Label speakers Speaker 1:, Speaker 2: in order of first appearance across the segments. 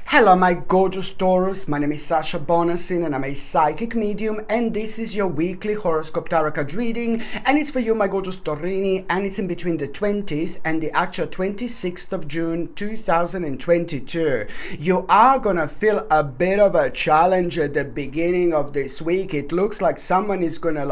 Speaker 1: Hello my gorgeous Taurus, my name is Sasha Bonasin and I'm a psychic medium, and this is your weekly horoscope tarot card reading, and it's for you my gorgeous Taurini, and it's in between the 20th and the actual 26th of June 2022. You are gonna feel a bit of a challenge at the beginning of this week. It looks like someone is gonna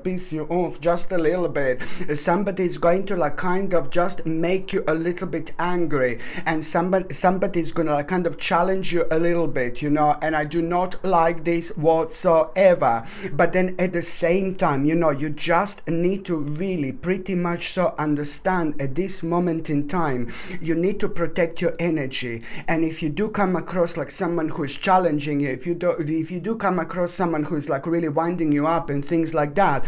Speaker 1: piss you off just a little bit. Somebody is going to kind of just make you a little bit angry, and somebody is gonna kind of challenge you a little bit, and I do not like this whatsoever. But then at the same time, you just need to really pretty much so understand at this moment in time, you need to protect your energy. And if you do come across like someone who is challenging you, if you do come across someone who is like really winding you up and things like that,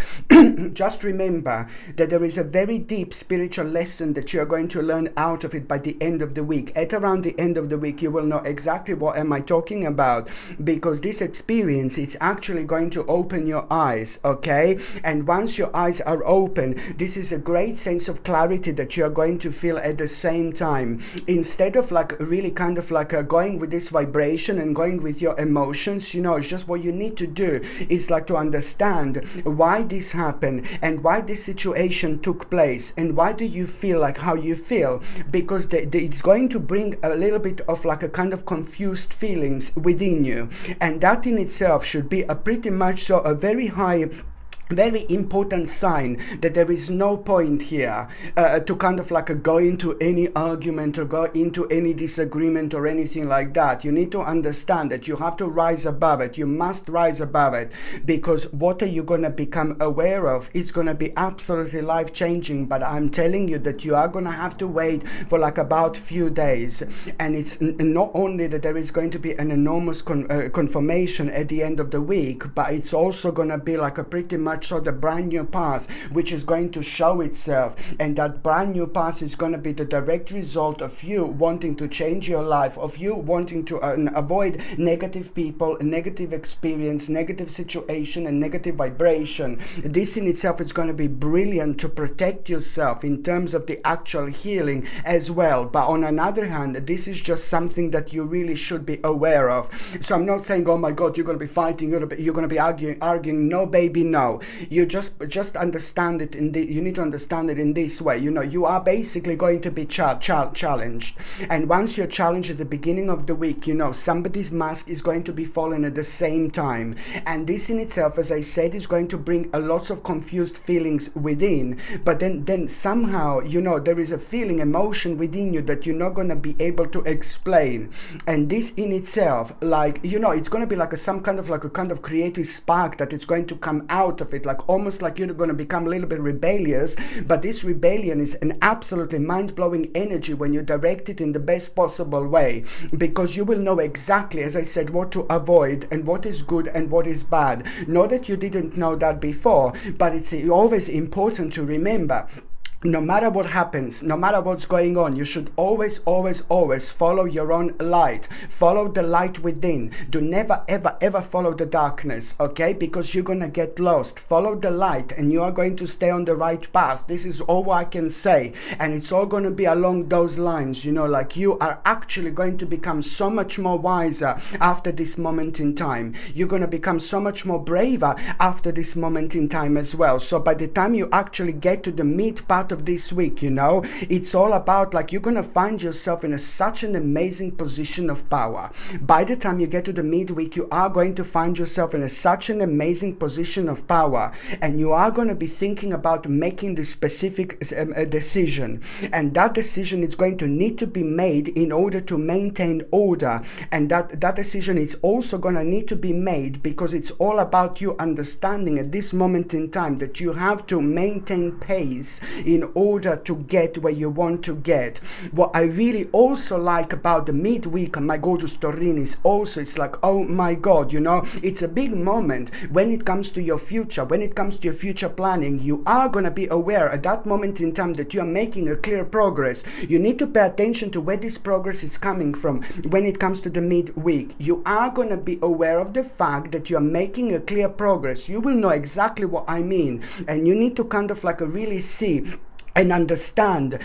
Speaker 1: just remember that there is a very deep spiritual lesson that you're going to learn out of it by the end of the week. At around the end of the week, you will know exactly what am I talking about, because this experience, it's actually going to open your eyes, okay? And once your eyes are open, this is a great sense of clarity that you're going to feel at the same time. Instead of really going with this vibration and going with your emotions, it's just what you need to do is to understand why this happened and why this situation took place and why do you feel like how you feel, because it's going to bring a little bit of a kind of confused feelings within you, and that in itself should be a pretty much so a very important sign that there is no point here to kind of go into any argument or go into any disagreement or anything like that. You need to understand that you have to rise above it. You must rise above it, because what are you going to become aware of? It's going to be absolutely life-changing, but I'm telling you that you are going to have to wait for about few days. And it's not only that there is going to be an enormous confirmation at the end of the week, but it's also going to be a pretty much so the brand new path which is going to show itself, and that brand new path is going to be the direct result of you wanting to change your life, of you wanting to avoid negative people, negative experience, negative situation and negative vibration. This in itself is going to be brilliant to protect yourself in terms of the actual healing as well. But on another hand, this is just something that you really should be aware of. So I'm not saying, oh my god, you're going to be fighting, you're going to be arguing. No baby, no. You just understand it you need to understand it in this way. You are basically going to be challenged, and once you're challenged at the beginning of the week, somebody's mask is going to be falling at the same time, and this in itself, as I said, is going to bring a lots of confused feelings within. But then somehow there is a feeling, emotion within you that you're not going to be able to explain, and this in itself, it's going to be some kind of a kind of creative spark that it's going to come out of it, almost like you're going to become a little bit rebellious. But this rebellion is an absolutely mind-blowing energy when you direct it in the best possible way, because you will know exactly, as I said, what to avoid and what is good and what is bad. Not that you didn't know that before, but it's always important to remember, no matter what happens, no matter what's going on, you should always follow your own light. Follow the light within. Do never, ever follow the darkness, okay? Because you're going to get lost. Follow the light and you are going to stay on the right path. This is all I can say. And it's all going to be along those lines, you are actually going to become so much more wiser after this moment in time. You're going to become so much more braver after this moment in time as well. So by the time you actually get to the mid part of this week, it's all about you're gonna find yourself in such an amazing position of power. By the time you get to the midweek, you are going to find yourself in such an amazing position of power, and you are going to be thinking about making the specific decision, and that decision is going to need to be made in order to maintain order, and that decision is also going to need to be made because it's all about you understanding at this moment in time that you have to maintain pace in order to get where you want to get. What I really also like about the midweek and my gorgeous Taurin is also, it's oh my god, it's a big moment when it comes to your future, when it comes to your future planning. You are going to be aware at that moment in time that you are making a clear progress. You need to pay attention to where this progress is coming from. When it comes to the midweek, you are going to be aware of the fact that you are making a clear progress. You will know exactly what I mean, and you need to kind of really see and understand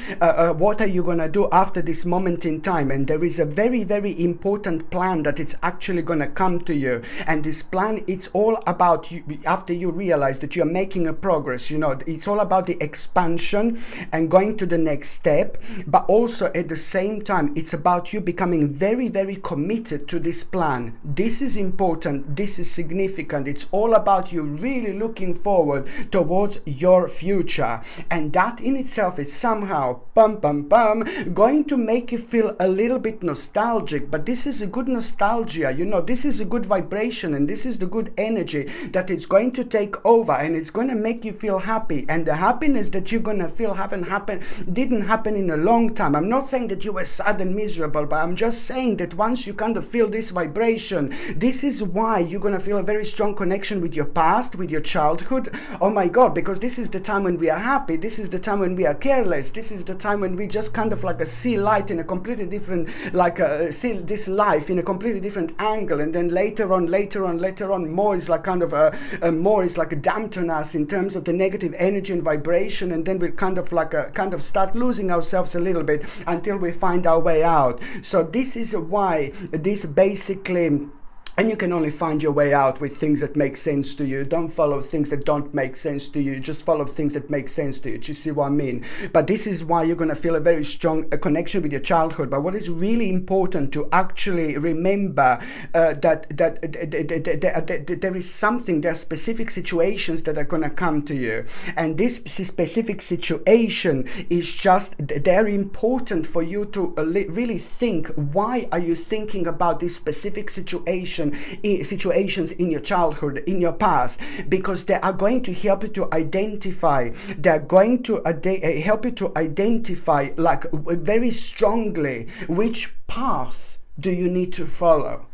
Speaker 1: what are you going to do after this moment in time. And there is a very, very important plan that it's actually going to come to you. And this plan, it's all about you. After you realize that you're making a progress, it's all about the expansion and going to the next step. But also at the same time, it's about you becoming very, very committed to this plan. This is important. This is significant. It's all about you really looking forward towards your future. And that in itself is somehow going to make you feel a little bit nostalgic. But this is a good nostalgia, this is a good vibration, and this is the good energy that it's going to take over, and it's going to make you feel happy. And the happiness that you're going to feel didn't happen in a long time. I'm not saying that you were sad and miserable, but I'm just saying that once you kind of feel this vibration, this is why you're going to feel a very strong connection with your past, with your childhood. Oh my God, because this is the time when we are happy. This is the time when we are careless. This is the time when we just kind of like see light in a completely different, see this life in a completely different angle. And then later on, more is like kind of more is like a dampen us in terms of the negative energy and vibration. And then we kind of start losing ourselves a little bit until we find our way out. So this is why this basically. And you can only find your way out with things that make sense to you. Don't follow things that don't make sense to you. Just follow things that make sense to you. Do you see what I mean? But this is why you're going to feel a very strong connection with your childhood. But what is really important to actually remember that there is something, there are specific situations that are going to come to you. And this specific situation is just, they're important for you to really think, why are you thinking about this specific situations in your childhood, in your past, because they are going to help you to identify, they're going to help you to identify like very strongly which path do you need to follow.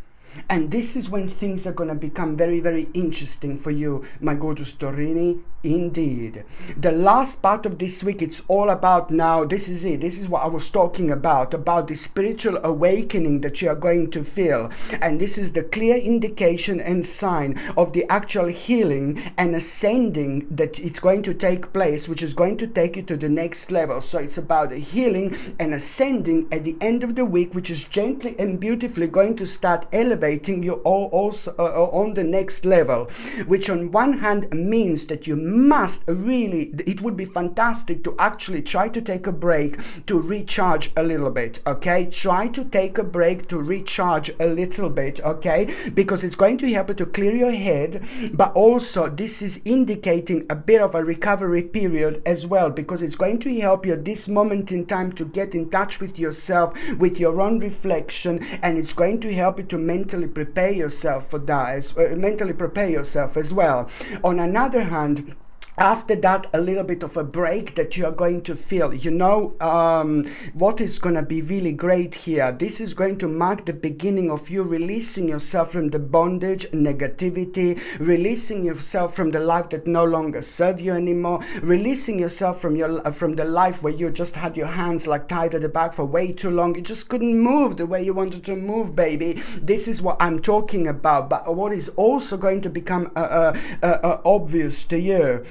Speaker 1: And this is when things are going to become very, very interesting for you, my gorgeous Taurini. Indeed. The last part of this week, it's all about now, this is it. This is what I was talking about the spiritual awakening that you are going to feel. And this is the clear indication and sign of the actual healing and ascending that it's going to take place, which is going to take you to the next level. So it's about the healing and ascending at the end of the week, which is gently and beautifully going to start elevating you all also on the next level, which on one hand means that you must really, it would be fantastic to actually try to take a break to recharge a little bit, okay? Try to take a break to recharge a little bit, okay? Because it's going to help you to clear your head, but also this is indicating a bit of a recovery period as well, because it's going to help you at this moment in time to get in touch with yourself, with your own reflection, and it's going to help you to mentally prepare yourself for that, mentally prepare yourself as well. On another hand, after that, a little bit of a break that you are going to feel. What is going to be really great here, this is going to mark the beginning of you releasing yourself from the bondage, negativity, releasing yourself from the life that no longer serves you anymore, releasing yourself from the life where you just had your hands like tied at the back for way too long. You just couldn't move the way you wanted to move, baby. This is what I'm talking about. But what is also going to become obvious to you,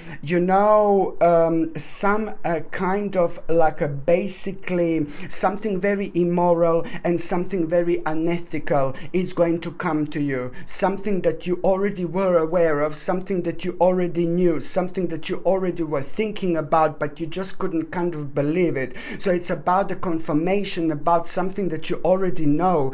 Speaker 1: some kind of like a basically something very immoral and something very unethical is going to come to you. Something that you already were aware of, something that you already knew, something that you already were thinking about, but you just couldn't kind of believe it. So it's about the confirmation about something that you already know,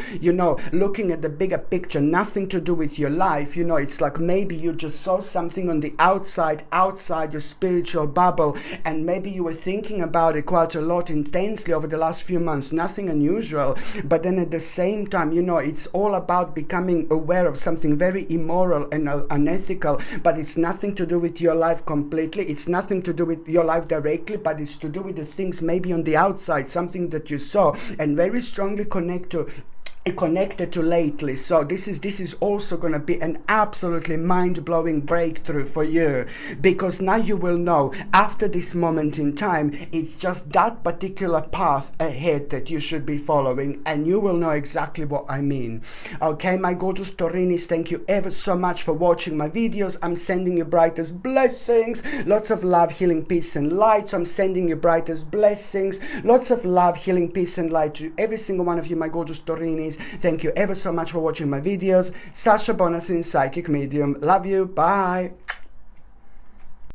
Speaker 1: looking at the bigger picture, nothing to do with your life. It's like maybe you just saw something on the outside your spiritual bubble, and maybe you were thinking about it quite a lot intensely over the last few months, nothing unusual, but then at the same time, it's all about becoming aware of something very immoral and unethical, but it's nothing to do with your life completely, it's nothing to do with your life directly, but it's to do with the things maybe on the outside, something that you saw and very strongly connect to connected to lately. So this is also going to be an absolutely mind-blowing breakthrough for you, because now you will know after this moment in time it's just that particular path ahead that you should be following, and you will know exactly what I mean. Okay, my gorgeous Taurinis, thank you ever so much for watching my videos. I'm sending you brightest blessings, lots of love, healing, peace and light. So I'm sending you brightest blessings, lots of love, healing, peace and light to every single one of you, my gorgeous Taurinis. Thank you ever so much for watching my videos. Sasha Bonasin, psychic medium. Love you. Bye.